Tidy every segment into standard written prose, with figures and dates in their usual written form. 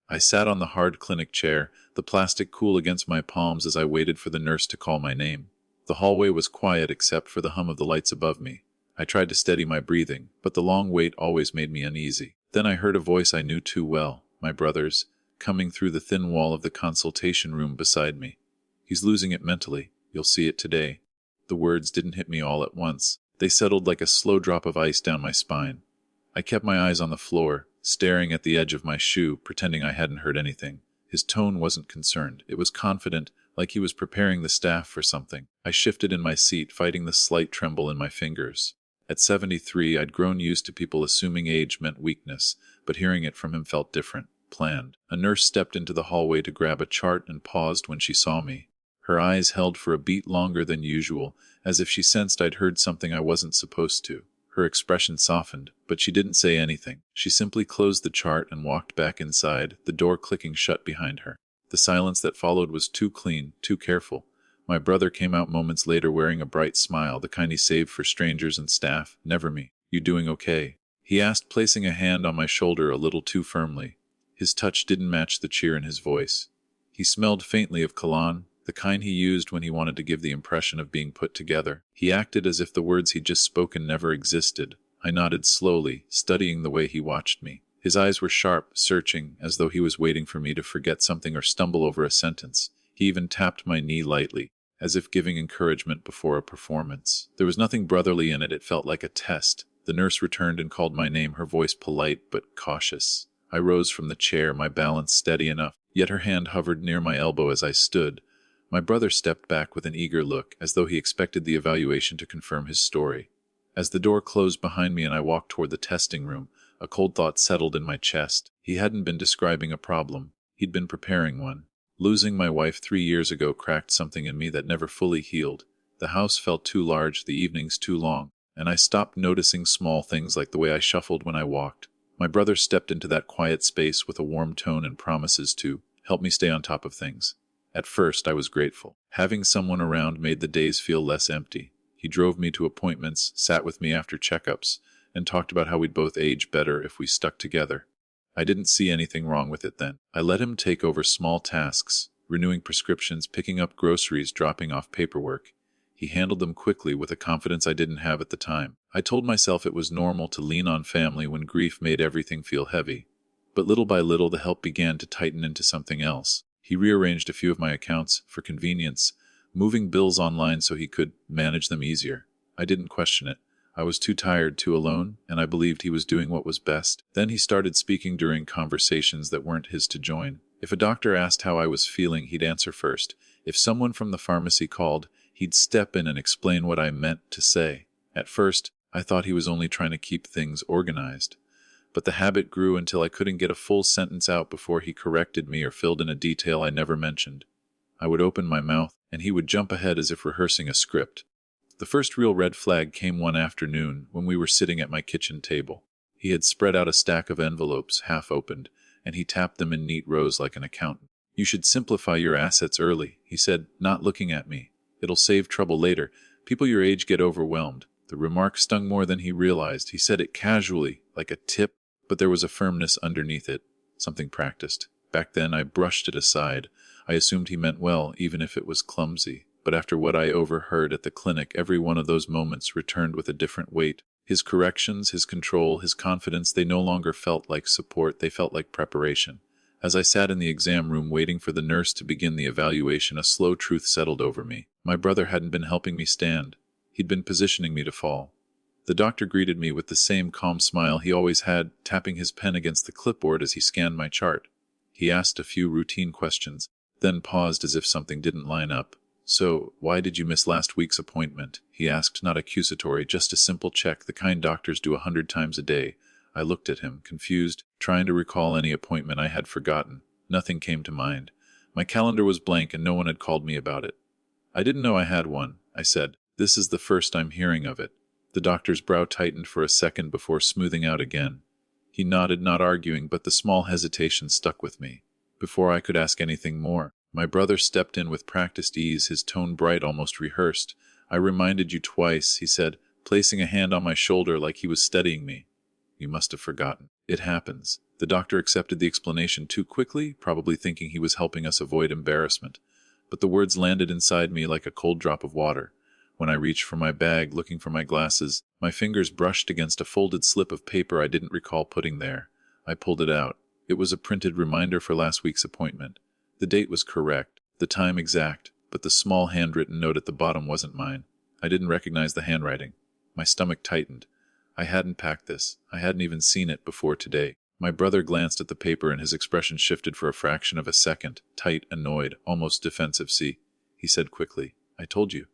I sat on the hard clinic chair, the plastic cool against my palms as I waited for the nurse to call my name. The hallway was quiet except for the hum of the lights above me. I tried to steady my breathing, but the long wait always made me uneasy. Then I heard a voice I knew too well, my brother's, coming through the thin wall of the consultation room beside me. "He's losing it mentally. You'll see it today." The words didn't hit me all at once. They settled like a slow drop of ice down my spine. I kept my eyes on the floor, staring at the edge of my shoe, pretending I hadn't heard anything. His tone wasn't concerned. It was confident, like he was preparing the staff for something. I shifted in my seat, fighting the slight tremble in my fingers. At 73, I'd grown used to people assuming age meant weakness, but hearing it from him felt different, planned. A nurse stepped into the hallway to grab a chart and paused when she saw me. Her eyes held for a beat longer than usual, as if she sensed I'd heard something I wasn't supposed to. Her expression softened, but she didn't say anything. She simply closed the chart and walked back inside, the door clicking shut behind her. The silence that followed was too clean, too careful. My brother came out moments later wearing a bright smile, the kind he saved for strangers and staff, never me. "You doing okay?" he asked, placing a hand on my shoulder a little too firmly. His touch didn't match the cheer in his voice. He smelled faintly of cologne, the kind he used when he wanted to give the impression of being put together. He acted as if the words he'd just spoken never existed. I nodded slowly, studying the way he watched me. His eyes were sharp, searching, as though he was waiting for me to forget something or stumble over a sentence. He even tapped my knee lightly, as if giving encouragement before a performance. There was nothing brotherly in it. It felt like a test. The nurse returned and called my name, her voice polite but cautious. I rose from the chair, my balance steady enough, yet her hand hovered near my elbow as I stood. My brother stepped back with an eager look, as though he expected the evaluation to confirm his story. As the door closed behind me and I walked toward the testing room, a cold thought settled in my chest. He hadn't been describing a problem. He'd been preparing one. Losing my wife 3 years ago cracked something in me that never fully healed. The house felt too large, the evenings too long, and I stopped noticing small things like the way I shuffled when I walked. My brother stepped into that quiet space with a warm tone and promises to help me stay on top of things. At first, I was grateful. Having someone around made the days feel less empty. He drove me to appointments, sat with me after checkups, and talked about how we'd both age better if we stuck together. I didn't see anything wrong with it then. I let him take over small tasks, renewing prescriptions, picking up groceries, dropping off paperwork. He handled them quickly with a confidence I didn't have at the time. I told myself it was normal to lean on family when grief made everything feel heavy. But little by little, the help began to tighten into something else. He rearranged a few of my accounts for convenience, moving bills online so he could manage them easier. I didn't question it. I was too tired, too alone, and I believed he was doing what was best. Then he started speaking during conversations that weren't his to join. If a doctor asked how I was feeling, he'd answer first. If someone from the pharmacy called, he'd step in and explain what I meant to say. At first, I thought he was only trying to keep things organized. But the habit grew until I couldn't get a full sentence out before he corrected me or filled in a detail I never mentioned. I would open my mouth, and he would jump ahead as if rehearsing a script. The first real red flag came one afternoon when we were sitting at my kitchen table. He had spread out a stack of envelopes, half opened, and he tapped them in neat rows like an accountant. "You should simplify your assets early," he said, not looking at me. "It'll save trouble later. People your age get overwhelmed." The remark stung more than he realized. He said it casually, like a tip, but there was a firmness underneath it, something practiced. Back then, I brushed it aside. I assumed he meant well, even if it was clumsy. But after what I overheard at the clinic, every one of those moments returned with a different weight. His corrections, his control, his confidence, they no longer felt like support, they felt like preparation. As I sat in the exam room waiting for the nurse to begin the evaluation, a slow truth settled over me. My brother hadn't been helping me stand. He'd been positioning me to fall. The doctor greeted me with the same calm smile he always had, tapping his pen against the clipboard as he scanned my chart. He asked a few routine questions, then paused as if something didn't line up. "So, why did you miss last week's appointment?" he asked, not accusatory, just a simple check, the kind doctors do 100 times a day. I looked at him, confused, trying to recall any appointment I had forgotten. Nothing came to mind. My calendar was blank and no one had called me about it. "I didn't know I had one," I said. "This is the first I'm hearing of it." The doctor's brow tightened for a second before smoothing out again. He nodded, not arguing, but the small hesitation stuck with me. Before I could ask anything more, my brother stepped in with practiced ease, his tone bright, almost rehearsed. "I reminded you twice," he said, placing a hand on my shoulder like he was steadying me. "You must have forgotten." It happens. The doctor accepted the explanation too quickly, probably thinking he was helping us avoid embarrassment. But the words landed inside me like a cold drop of water. When I reached for my bag, looking for my glasses, my fingers brushed against a folded slip of paper I didn't recall putting there. I pulled it out. It was a printed reminder for last week's appointment. The date was correct, the time exact, but the small handwritten note at the bottom wasn't mine. I didn't recognize the handwriting. My stomach tightened. I hadn't packed this. I hadn't even seen it before today. My brother glanced at the paper and his expression shifted for a fraction of a second, tight, annoyed, almost defensive. See, he said quickly. I told you.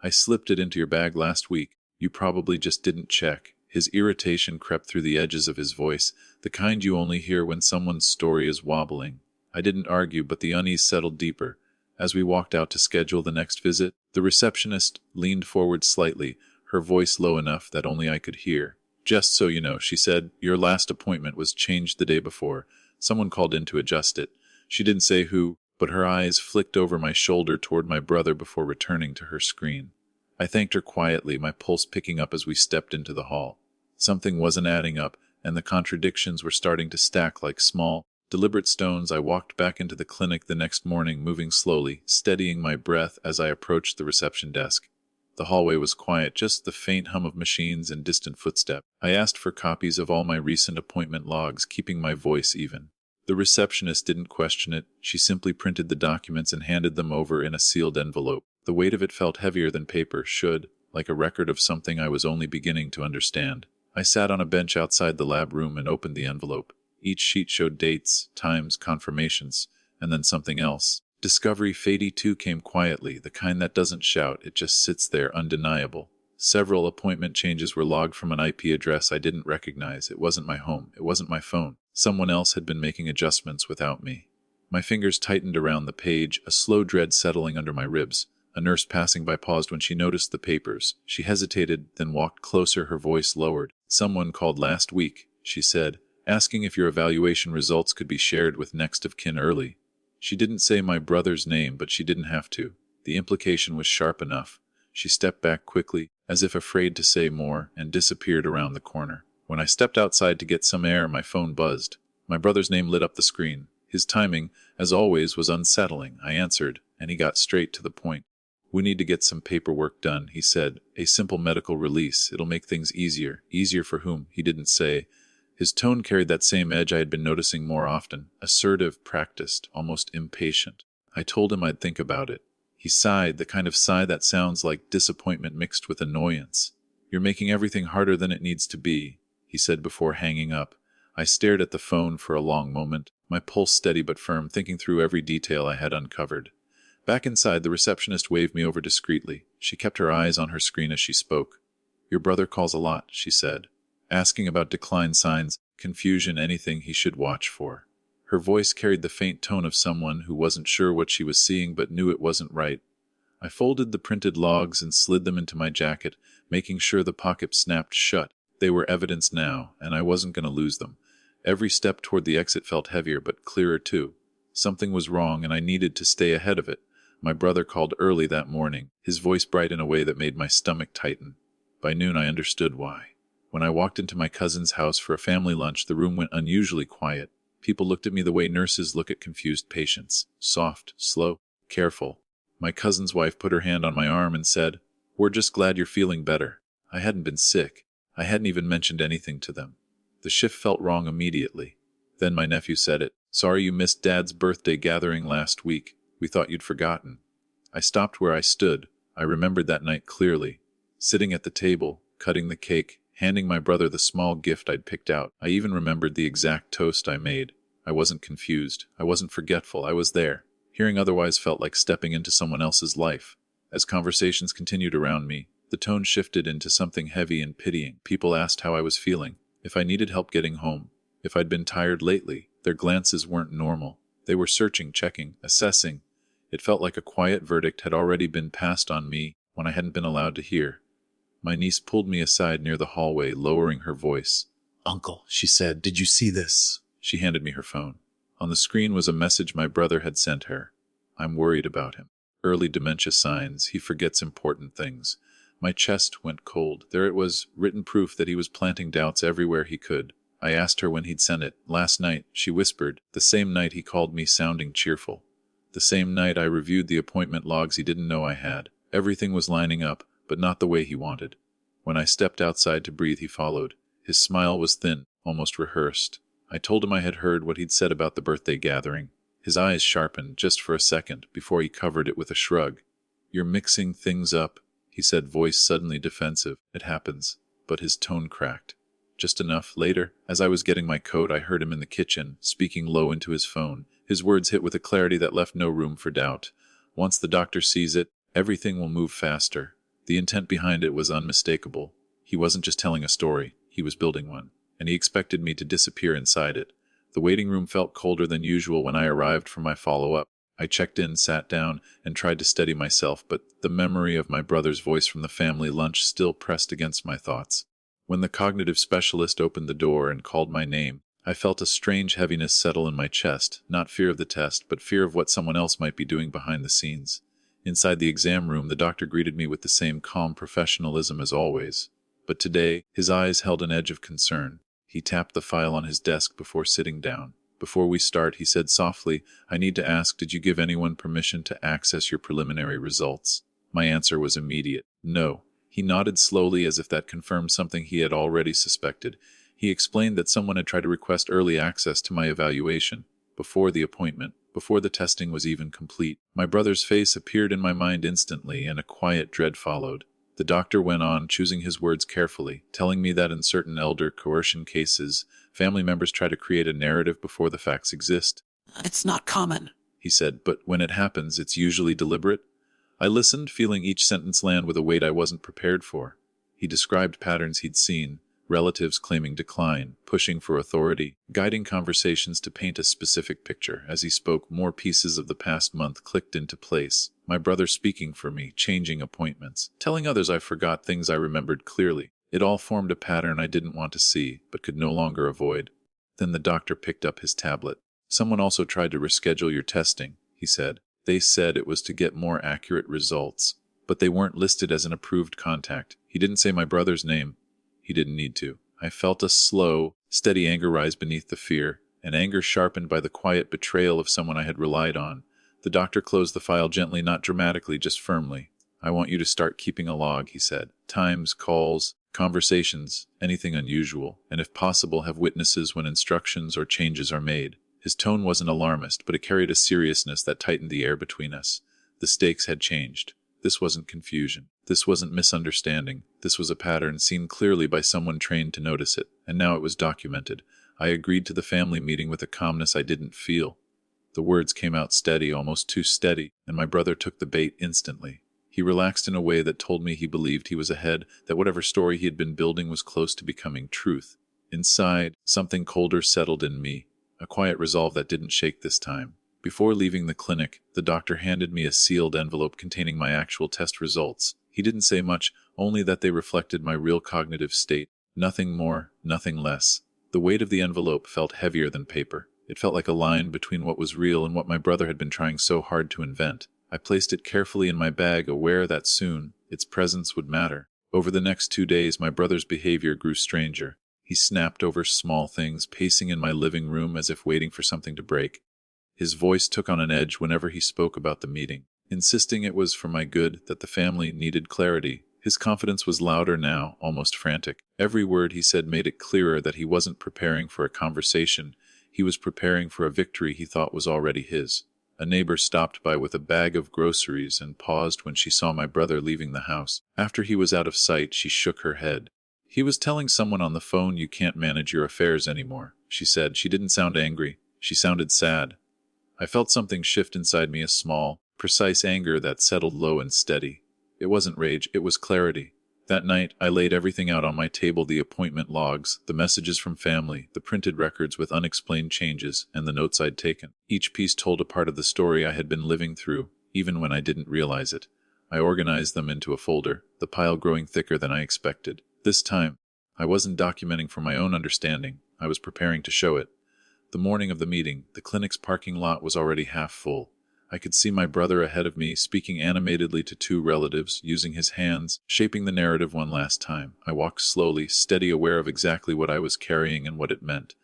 I slipped it into your bag last week. You probably just didn't check. His irritation crept through the edges of his voice, the kind you only hear when someone's story is wobbling. I didn't argue, but the unease settled deeper. As we walked out to schedule the next visit, the receptionist leaned forward slightly, her voice low enough that only I could hear. Just so you know, she said, your last appointment was changed the day before. Someone called in to adjust it. She didn't say who, but her eyes flicked over my shoulder toward my brother before returning to her screen. I thanked her quietly, my pulse picking up as we stepped into the hall. Something wasn't adding up, and the contradictions were starting to stack like small, deliberate stones. I walked back into the clinic the next morning, moving slowly, steadying my breath as I approached the reception desk. The hallway was quiet, just the faint hum of machines and distant footsteps. I asked for copies of all my recent appointment logs, keeping my voice even. The receptionist didn't question it. She simply printed the documents and handed them over in a sealed envelope. The weight of it felt heavier than paper should, like a record of something I was only beginning to understand. I sat on a bench outside the lab room and opened the envelope. Each sheet showed dates, times, confirmations, and then something else. Discovery Fady 2 came quietly, the kind that doesn't shout, it just sits there, undeniable. Several appointment changes were logged from an IP address I didn't recognize. It wasn't my home. It wasn't my phone. Someone else had been making adjustments without me. My fingers tightened around the page, a slow dread settling under my ribs. A nurse passing by paused when she noticed the papers. She hesitated, then walked closer, her voice lowered. Someone called last week, she said, asking if your evaluation results could be shared with next of kin early. She didn't say my brother's name, but she didn't have to. The implication was sharp enough. She stepped back quickly, as if afraid to say more, and disappeared around the corner. When I stepped outside to get some air, my phone buzzed. My brother's name lit up the screen. His timing, as always, was unsettling. I answered, and he got straight to the point. We need to get some paperwork done, he said. A simple medical release. It'll make things easier. Easier for whom? He didn't say. His tone carried that same edge I had been noticing more often. Assertive, practiced, almost impatient. I told him I'd think about it. He sighed, the kind of sigh that sounds like disappointment mixed with annoyance. You're making everything harder than it needs to be, he said before hanging up. I stared at the phone for a long moment, my pulse steady but firm, thinking through every detail I had uncovered. Back inside, the receptionist waved me over discreetly. She kept her eyes on her screen as she spoke. Your brother calls a lot, she said, asking about decline signs, confusion, anything he should watch for. Her voice carried the faint tone of someone who wasn't sure what she was seeing but knew it wasn't right. I folded the printed logs and slid them into my jacket, making sure the pocket snapped shut. They were evidence now, and I wasn't going to lose them. Every step toward the exit felt heavier but clearer too. Something was wrong, and I needed to stay ahead of it. My brother called early that morning, his voice bright in a way that made my stomach tighten. By noon I understood why. When I walked into my cousin's house for a family lunch, the room went unusually quiet. People looked at me the way nurses look at confused patients. Soft, slow, careful. My cousin's wife put her hand on my arm and said, "We're just glad you're feeling better." I hadn't been sick. I hadn't even mentioned anything to them. The shift felt wrong immediately. Then my nephew said it. "Sorry you missed Dad's birthday gathering last week. We thought you'd forgotten." I stopped where I stood. I remembered that night clearly. Sitting at the table, cutting the cake, handing my brother the small gift I'd picked out. I even remembered the exact toast I made. I wasn't confused. I wasn't forgetful. I was there. Hearing otherwise felt like stepping into someone else's life. As conversations continued around me, the tone shifted into something heavy and pitying. People asked how I was feeling, if I needed help getting home, if I'd been tired lately. Their glances weren't normal. They were searching, checking, assessing. It felt like a quiet verdict had already been passed on me when I hadn't been allowed to hear. My niece pulled me aside near the hallway, lowering her voice. "Uncle," she said, "did you see this?" She handed me her phone. On the screen was a message my brother had sent her. "I'm worried about him. Early dementia signs. He forgets important things." My chest went cold. There it was, written proof that he was planting doubts everywhere he could. I asked her when he'd sent it. Last night, she whispered. The same night he called me sounding cheerful. The same night I reviewed the appointment logs he didn't know I had. Everything was lining up, but not the way he wanted. When I stepped outside to breathe, he followed. His smile was thin, almost rehearsed. I told him I had heard what he'd said about the birthday gathering. His eyes sharpened just for a second before he covered it with a shrug. "You're mixing things up," he said, voice suddenly defensive. "It happens." But his tone cracked. Just enough. Later, as I was getting my coat, I heard him in the kitchen, speaking low into his phone. His words hit with a clarity that left no room for doubt. "Once the doctor sees it, everything will move faster." The intent behind it was unmistakable. He wasn't just telling a story, he was building one, and he expected me to disappear inside it. The waiting room felt colder than usual when I arrived for my follow-up. I checked in, sat down, and tried to steady myself, but the memory of my brother's voice from the family lunch still pressed against my thoughts. When the cognitive specialist opened the door and called my name, I felt a strange heaviness settle in my chest, not fear of the test, but fear of what someone else might be doing behind the scenes. Inside the exam room, the doctor greeted me with the same calm professionalism as always. But today, his eyes held an edge of concern. He tapped the file on his desk before sitting down. "Before we start," he said softly, "I need to ask, did you give anyone permission to access your preliminary results?" My answer was immediate. "No." He nodded slowly as if that confirmed something he had already suspected. He explained that someone had tried to request early access to my evaluation, before the appointment, before the testing was even complete. My brother's face appeared in my mind instantly, and a quiet dread followed. The doctor went on, choosing his words carefully, telling me that in certain elder coercion cases, family members try to create a narrative before the facts exist. "It's not common," He said, "but when it happens, it's usually deliberate." I listened, feeling each sentence land with a weight I wasn't prepared for. He described patterns he'd seen: relatives claiming decline, pushing for authority, guiding conversations to paint a specific picture. As he spoke, more pieces of the past month clicked into place. My brother speaking for me, changing appointments, telling others I forgot things I remembered clearly. It all formed a pattern I didn't want to see, but could no longer avoid. Then the doctor picked up his tablet. "Someone also tried to reschedule your testing," he said. "They said it was to get more accurate results, but they weren't listed as an approved contact." He didn't say my brother's name. He didn't need to. I felt a slow, steady anger rise beneath the fear, an anger sharpened by the quiet betrayal of someone I had relied on. The doctor closed the file gently, not dramatically, just firmly. "I want you to start keeping a log," he said. "Times, calls, conversations, anything unusual, and if possible have witnesses when instructions or changes are made." His tone wasn't alarmist, but it carried a seriousness that tightened the air between us. The stakes had changed. This wasn't confusion. This wasn't misunderstanding. This was a pattern seen clearly by someone trained to notice it, and now it was documented. I agreed to the family meeting with a calmness I didn't feel. The words came out steady, almost too steady, and my brother took the bait instantly. He relaxed in a way that told me he believed he was ahead, that whatever story he had been building was close to becoming truth. Inside, something colder settled in me, a quiet resolve that didn't shake this time. Before leaving the clinic, the doctor handed me a sealed envelope containing my actual test results. He didn't say much, only that they reflected my real cognitive state. Nothing more, nothing less. The weight of the envelope felt heavier than paper. It felt like a line between what was real and what my brother had been trying so hard to invent. I placed it carefully in my bag, aware that soon its presence would matter. Over the next 2 days, my brother's behavior grew stranger. He snapped over small things, pacing in my living room as if waiting for something to break. His voice took on an edge whenever he spoke about the meeting, insisting it was for my good, that the family needed clarity. His confidence was louder now, almost frantic. Every word he said made it clearer that he wasn't preparing for a conversation. He was preparing for a victory he thought was already his. A neighbor stopped by with a bag of groceries and paused when she saw my brother leaving the house. After he was out of sight, she shook her head. "He was telling someone on the phone you can't manage your affairs anymore," she said. She didn't sound angry. She sounded sad. I felt something shift inside me, a small, precise anger that settled low and steady. It wasn't rage, it was clarity. That night, I laid everything out on my table: the appointment logs, the messages from family, the printed records with unexplained changes, and the notes I'd taken. Each piece told a part of the story I had been living through, even when I didn't realize it. I organized them into a folder, the pile growing thicker than I expected. This time, I wasn't documenting for my own understanding, I was preparing to show it. The morning of the meeting, the clinic's parking lot was already half full. I could see my brother ahead of me, speaking animatedly to two relatives, using his hands, shaping the narrative one last time. I walked slowly, steady, aware of exactly what I was carrying and what it meant.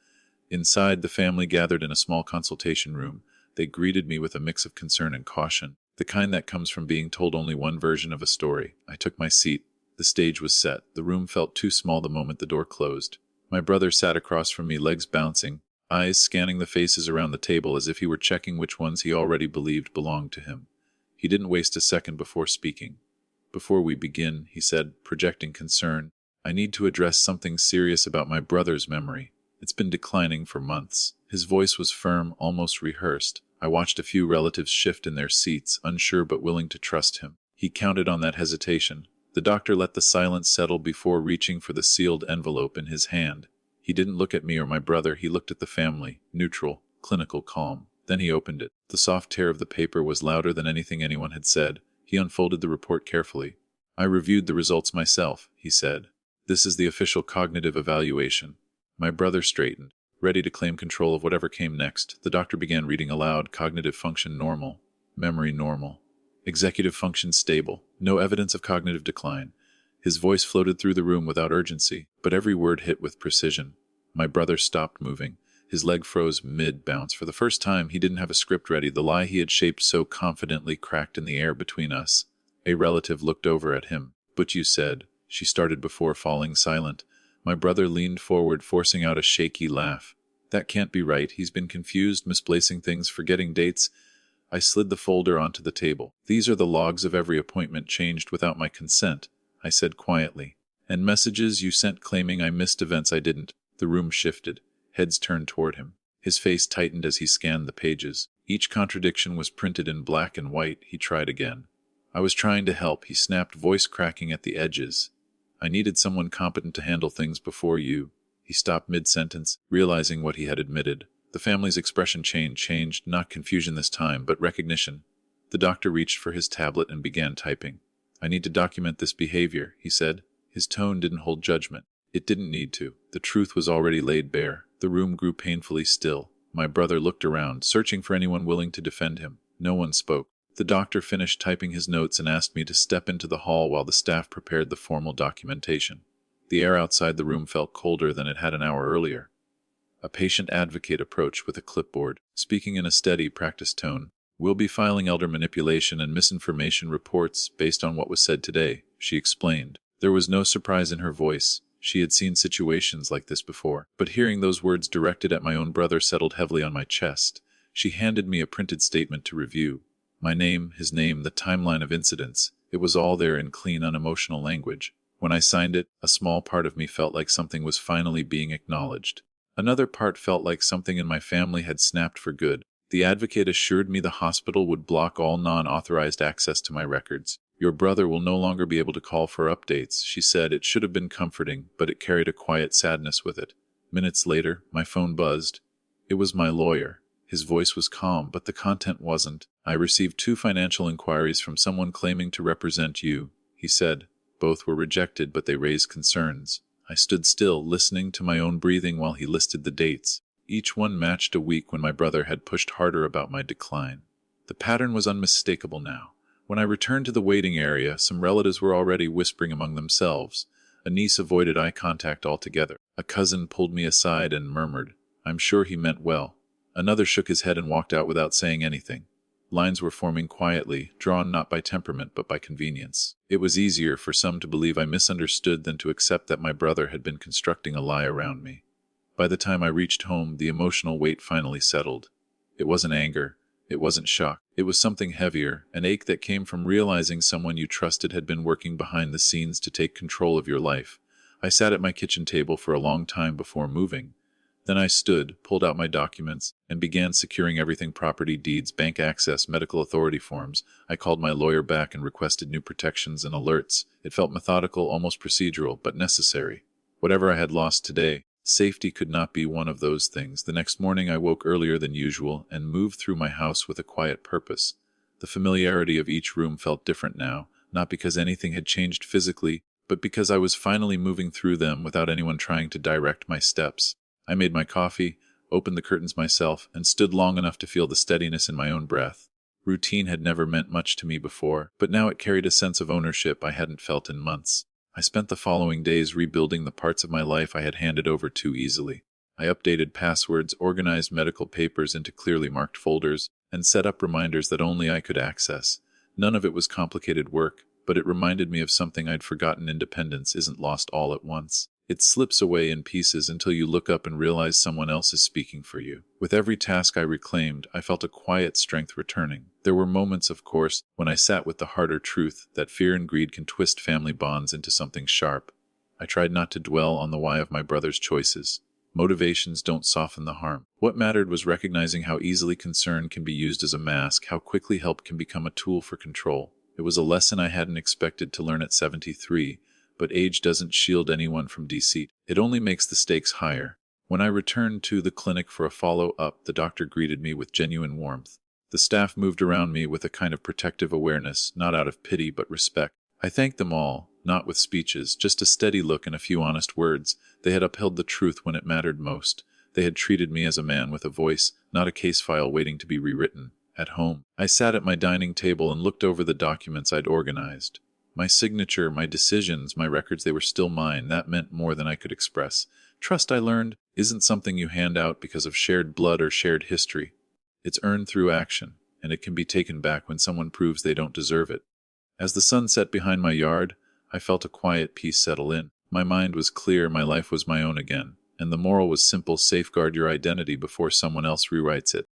Inside, the family gathered in a small consultation room. They greeted me with a mix of concern and caution, the kind that comes from being told only one version of a story. I took my seat. The stage was set. The room felt too small the moment the door closed. My brother sat across from me, legs bouncing, eyes scanning the faces around the table as if he were checking which ones he already believed belonged to him. He didn't waste a second before speaking. "Before we begin," he said, projecting concern, "I need to address something serious about my brother's memory. It's been declining for months." His voice was firm, almost rehearsed. I watched a few relatives shift in their seats, unsure but willing to trust him. He counted on that hesitation. The doctor let the silence settle before reaching for the sealed envelope in his hand. He didn't look at me or my brother, he looked at the family, neutral, clinical calm. Then he opened it. The soft tear of the paper was louder than anything anyone had said. He unfolded the report carefully. "I reviewed the results myself," he said. "This is the official cognitive evaluation." My brother straightened, ready to claim control of whatever came next. The doctor began reading aloud. "Cognitive function normal. Memory normal. Executive function stable. No evidence of cognitive decline." His voice floated through the room without urgency, but every word hit with precision. My brother stopped moving. His leg froze mid-bounce. For the first time, he didn't have a script ready. The lie he had shaped so confidently cracked in the air between us. A relative looked over at him. "But you said," she started before falling silent. My brother leaned forward, forcing out a shaky laugh. "That can't be right. He's been confused, misplacing things, forgetting dates." I slid the folder onto the table. "These are the logs of every appointment changed without my consent," I said quietly. "And messages you sent claiming I missed events I didn't." The room shifted. Heads turned toward him. His face tightened as he scanned the pages. Each contradiction was printed in black and white. He tried again. "I was trying to help," he snapped, voice cracking at the edges. "I needed someone competent to handle things before you." He stopped mid-sentence, realizing what he had admitted. The family's expression changed, not confusion this time, but recognition. The doctor reached for his tablet and began typing. "I need to document this behavior," he said. His tone didn't hold judgment. It didn't need to. The truth was already laid bare. The room grew painfully still. My brother looked around, searching for anyone willing to defend him. No one spoke. The doctor finished typing his notes and asked me to step into the hall while the staff prepared the formal documentation. The air outside the room felt colder than it had an hour earlier. A patient advocate approached with a clipboard, speaking in a steady, practiced tone. "We'll be filing elder manipulation and misinformation reports based on what was said today," she explained. There was no surprise in her voice. She had seen situations like this before. But hearing those words directed at my own brother settled heavily on my chest. She handed me a printed statement to review. My name, his name, the timeline of incidents. It was all there in clean, unemotional language. When I signed it, a small part of me felt like something was finally being acknowledged. Another part felt like something in my family had snapped for good. The advocate assured me the hospital would block all non-authorized access to my records. "Your brother will no longer be able to call for updates," she said. It should have been comforting, but it carried a quiet sadness with it. Minutes later, my phone buzzed. It was my lawyer. His voice was calm, but the content wasn't. "I received 2 financial inquiries from someone claiming to represent you," he said. Both were rejected, but they raised concerns. I stood still, listening to my own breathing while he listed the dates. Each one matched a week when my brother had pushed harder about my decline. The pattern was unmistakable now. When I returned to the waiting area, some relatives were already whispering among themselves. A niece avoided eye contact altogether. A cousin pulled me aside and murmured, "I'm sure he meant well." Another shook his head and walked out without saying anything. Lines were forming quietly, drawn not by temperament but by convenience. It was easier for some to believe I misunderstood than to accept that my brother had been constructing a lie around me. By the time I reached home, the emotional weight finally settled. It wasn't anger. It wasn't shock. It was something heavier, an ache that came from realizing someone you trusted had been working behind the scenes to take control of your life. I sat at my kitchen table for a long time before moving. Then I stood, pulled out my documents, and began securing everything: property deeds, bank access, medical authority forms. I called my lawyer back and requested new protections and alerts. It felt methodical, almost procedural, but necessary. Whatever I had lost today, safety could not be one of those things. The next morning I woke earlier than usual and moved through my house with a quiet purpose. The familiarity of each room felt different now, not because anything had changed physically, but because I was finally moving through them without anyone trying to direct my steps. I made my coffee, opened the curtains myself, and stood long enough to feel the steadiness in my own breath. Routine had never meant much to me before, but now it carried a sense of ownership I hadn't felt in months. I spent the following days rebuilding the parts of my life I had handed over too easily. I updated passwords, organized medical papers into clearly marked folders, and set up reminders that only I could access. None of it was complicated work, but it reminded me of something I'd forgotten: independence isn't lost all at once. It slips away in pieces until you look up and realize someone else is speaking for you. With every task I reclaimed, I felt a quiet strength returning. There were moments, of course, when I sat with the harder truth that fear and greed can twist family bonds into something sharp. I tried not to dwell on the why of my brother's choices. Motivations don't soften the harm. What mattered was recognizing how easily concern can be used as a mask, how quickly help can become a tool for control. It was a lesson I hadn't expected to learn at 73, but age doesn't shield anyone from deceit. It only makes the stakes higher. When I returned to the clinic for a follow-up, the doctor greeted me with genuine warmth. The staff moved around me with a kind of protective awareness, not out of pity but respect. I thanked them all, not with speeches, just a steady look and a few honest words. They had upheld the truth when it mattered most. They had treated me as a man with a voice, not a case file waiting to be rewritten. At home, I sat at my dining table and looked over the documents I'd organized. My signature, my decisions, my records, they were still mine. That meant more than I could express. Trust, I learned, isn't something you hand out because of shared blood or shared history. It's earned through action, and it can be taken back when someone proves they don't deserve it. As the sun set behind my yard, I felt a quiet peace settle in. My mind was clear, my life was my own again, and the moral was simple: safeguard your identity before someone else rewrites it.